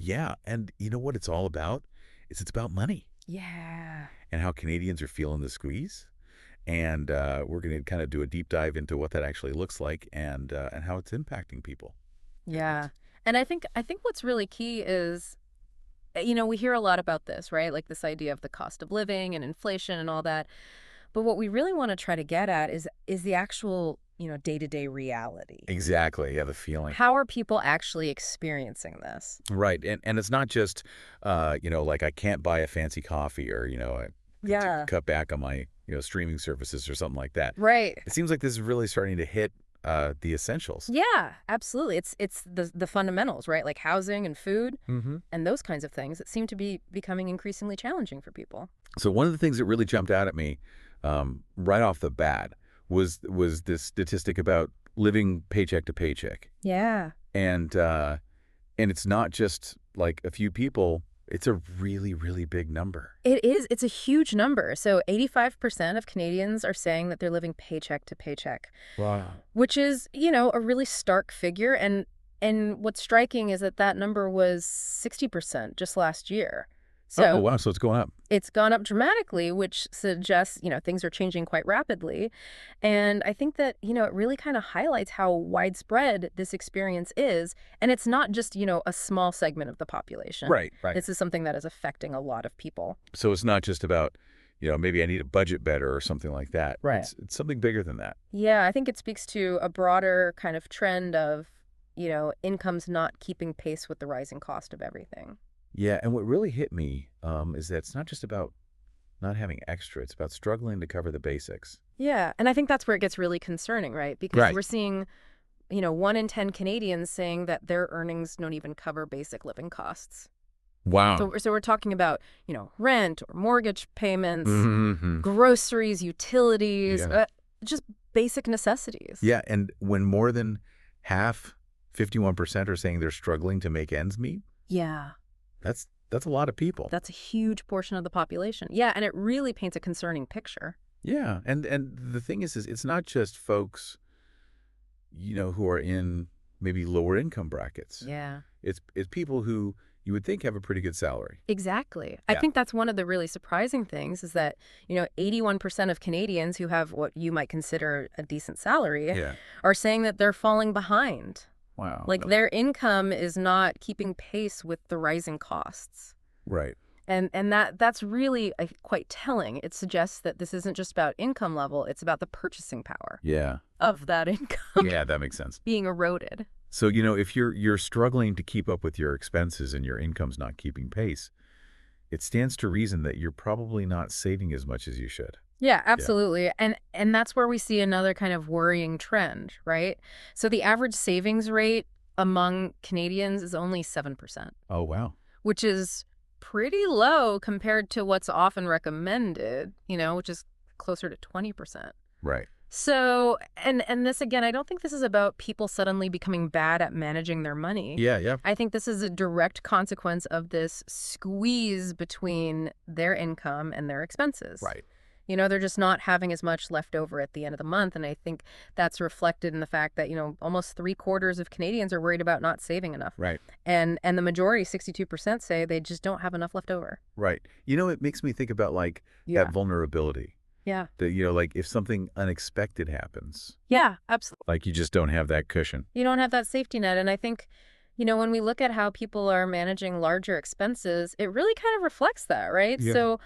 Yeah, and you know what it's all about? It's about money. Yeah. And how Canadians are feeling the squeeze. And we're going to kind of do a deep dive into what that actually looks like and how it's impacting people. Yeah. And I think what's really key is, we hear a lot about this, right? Like this idea of the cost of living and inflation and all that. But what we really want to try to get at is the actual, day-to-day reality. Exactly. Yeah, the feeling. How are people actually experiencing this? Right. And it's not just, like I can't buy a fancy coffee or, I cut back on my, streaming services or something like that. Right. It seems like this is really starting to hit the essentials. Yeah, absolutely. It's the fundamentals, right? Like housing and food and those kinds of things that seem to be becoming increasingly challenging for people. So one of the things that really jumped out at me right off the bat was this statistic about living paycheck to paycheck. Yeah. And it's not just like a few people. It's a really, really big number. It is. It's a huge number. So 85% of Canadians are saying that they're living paycheck to paycheck. Wow. Which is, a really stark figure. And what's striking is that number was 60% just last year. So oh, wow. So it's going up. It's gone up dramatically, which suggests, things are changing quite rapidly. And I think that, it really kind of highlights how widespread this experience is. And it's not just, a small segment of the population. Right. This is something that is affecting a lot of people. So it's not just about, maybe I need a budget better or something like that. Right. It's something bigger than that. Yeah, I think it speaks to a broader kind of trend of, incomes not keeping pace with the rising cost of everything. Yeah, and what really hit me is that it's not just about not having extra. It's about struggling to cover the basics. Yeah, and I think that's where it gets really concerning, right? Because we're seeing, 1 in 10 Canadians saying that their earnings don't even cover basic living costs. Wow. So we're talking about, rent or mortgage payments, groceries, utilities, just basic necessities. Yeah, and when more than half, 51%, are saying they're struggling to make ends meet. Yeah. That's a lot of people. That's a huge portion of the population. Yeah, and it really paints a concerning picture. Yeah, and the thing is it's not just folks, who are in maybe lower income brackets. Yeah. It's people who you would think have a pretty good salary. Exactly. Yeah. I think that's one of the really surprising things is that, 81% of Canadians who have what you might consider a decent salary are saying that they're falling behind. Wow. Like their income is not keeping pace with the rising costs. Right. And that's really quite telling. It suggests that this isn't just about income level, it's about the purchasing power of that income. Yeah, that makes sense. Being eroded. So, if you're struggling to keep up with your expenses and your income's not keeping pace, it stands to reason that you're probably not saving as much as you should. Yeah, absolutely. Yeah. And that's where we see another kind of worrying trend, right? So the average savings rate among Canadians is only 7%. Oh, wow. Which is pretty low compared to what's often recommended, which is closer to 20%. Right. So, and this, again, I don't think this is about people suddenly becoming bad at managing their money. Yeah. I think this is a direct consequence of this squeeze between their income and their expenses. Right. They're just not having as much left over at the end of the month. And I think that's reflected in the fact that, almost 3/4 of Canadians are worried about not saving enough. Right. And the majority, 62%, say they just don't have enough left over. Right. It makes me think about that vulnerability. Yeah. That, like if something unexpected happens. Yeah, absolutely. Like you just don't have that cushion. You don't have that safety net. And I think, when we look at how people are managing larger expenses, it really kind of reflects that, right? Yeah. So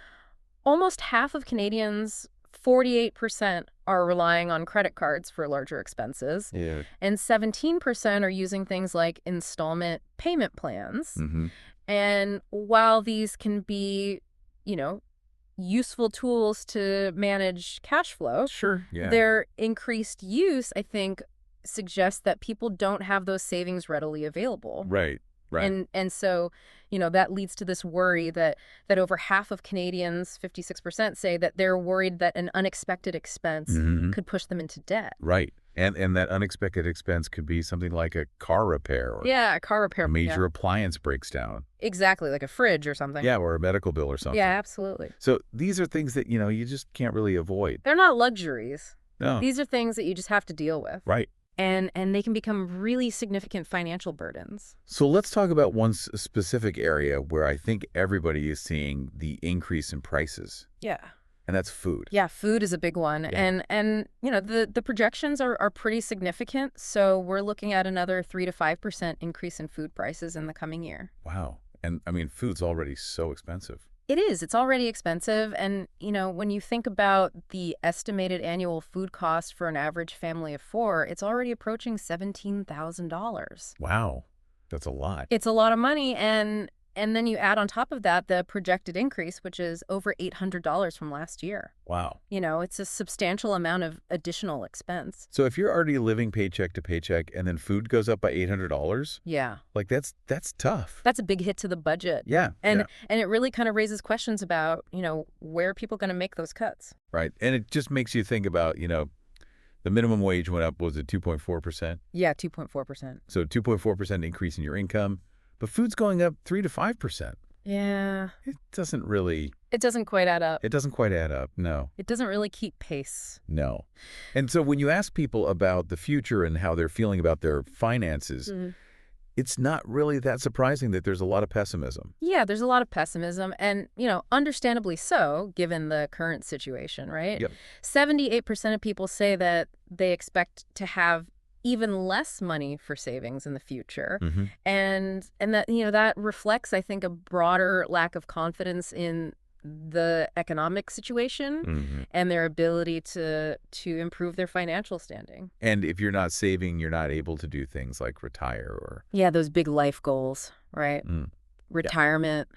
almost half of Canadians, 48%, are relying on credit cards for larger expenses. Yeah. And 17% are using things like installment payment plans. And while these can be, useful tools to manage cash flow, their increased use, I think, suggests that people don't have those savings readily available. Right. And so, that leads to this worry that over half of Canadians, 56%, say that they're worried that an unexpected expense could push them into debt. Right. And that unexpected expense could be something like a car repair or a car repair. A major appliance breaks down. Exactly, like a fridge or something. Yeah, or a medical bill or something. Yeah, absolutely. So these are things that, you just can't really avoid. They're not luxuries. No. These are things that you just have to deal with. Right. and they can become really significant financial burdens. So let's talk about one specific area where I think everybody is seeing the increase in prices. Yeah. And that's food. Yeah, food is a big one. Yeah. And you know, the projections are pretty significant. So we're looking at another 3 to 5% increase in food prices in the coming year. Wow. And I mean, food's already so expensive. It is. It's already expensive. And, you know, when you think about the estimated annual food cost for an average family of 4, it's already approaching $17,000. Wow. That's a lot. It's a lot of money. And then you add on top of that the projected increase, which is over $800 from last year. Wow. You know, it's a substantial amount of additional expense. So if you're already living paycheck to paycheck and then food goes up by $800, yeah, like that's tough. That's a big hit to the budget. Yeah. And it really kind of raises questions about, you know, where are people going to make those cuts? Right. And it just makes you think about, you know, the minimum wage went up, was it 2.4%? Yeah, 2.4%. So 2.4% increase in your income. But food's going up 3 to 5%. Yeah. It doesn't quite add up. It doesn't quite add up, no. It doesn't really keep pace. No. And so when you ask people about the future and how they're feeling about their finances, it's not really that surprising that there's a lot of pessimism. Yeah, there's a lot of pessimism. And, you know, understandably so, given the current situation, right? Yep. 78% of people say that they expect to have even less money for savings in the future. And that, you know, that reflects, I think, a broader lack of confidence in the economic situation and their ability to improve their financial standing. And if you're not saving, you're not able to do things like retire or... Yeah, those big life goals, right? Retirement,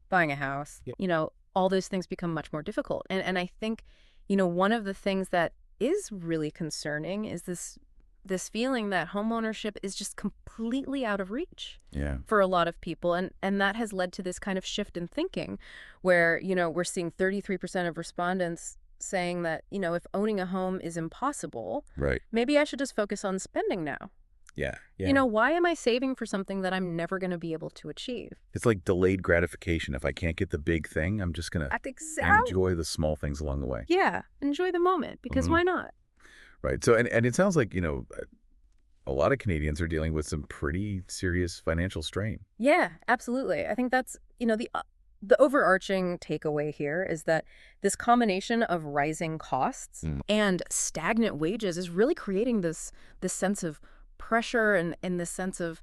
buying a house, you know, all those things become much more difficult. And I think, you know, one of the things that is really concerning is this feeling that homeownership is just completely out of reach for a lot of people. And that has led to this kind of shift in thinking where, you know, we're seeing 33% of respondents saying that, you know, if owning a home is impossible, maybe I should just focus on spending now. Yeah. You know, why am I saving for something that I'm never going to be able to achieve? It's like delayed gratification. If I can't get the big thing, I'm just going to enjoy the small things along the way. Yeah. Enjoy the moment, because why not? Right. So, and it sounds like, you know, a lot of Canadians are dealing with some pretty serious financial strain. Yeah, absolutely. I think that's, you know, the overarching takeaway here is that this combination of rising costs and stagnant wages is really creating this sense of pressure and this sense of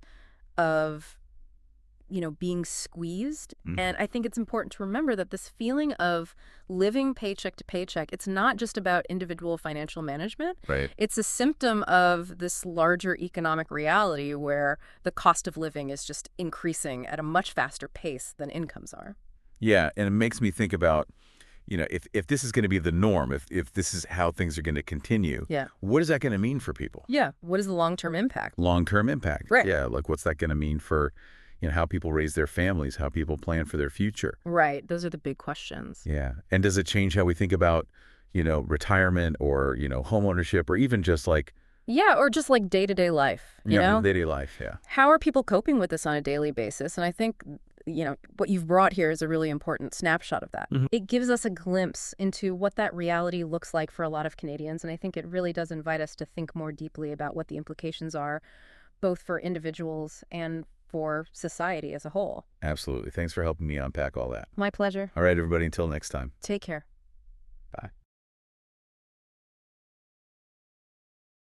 you know, being squeezed. And I think it's important to remember that this feeling of living paycheck to paycheck, it's not just about individual financial management. Right. It's a symptom of this larger economic reality where the cost of living is just increasing at a much faster pace than incomes are. Yeah, and it makes me think about, you know, if this is going to be the norm, if this is how things are going to continue, what is that going to mean for people? Yeah, what is the long-term impact? Long-term impact. Right. Yeah, like what's that going to mean for, you know, how people raise their families, how people plan for their future. Right. Those are the big questions. Yeah. And does it change how we think about, you know, retirement or, you know, home ownership or even just like... Yeah, or just like day-to-day life, you know? Day-to-day life, yeah. How are people coping with this on a daily basis? And I think, you know, what you've brought here is a really important snapshot of that. It gives us a glimpse into what that reality looks like for a lot of Canadians. And I think it really does invite us to think more deeply about what the implications are, both for individuals and for society as a whole. Absolutely. Thanks for helping me unpack all that. My pleasure. All right, everybody, until next time. Take care. Bye.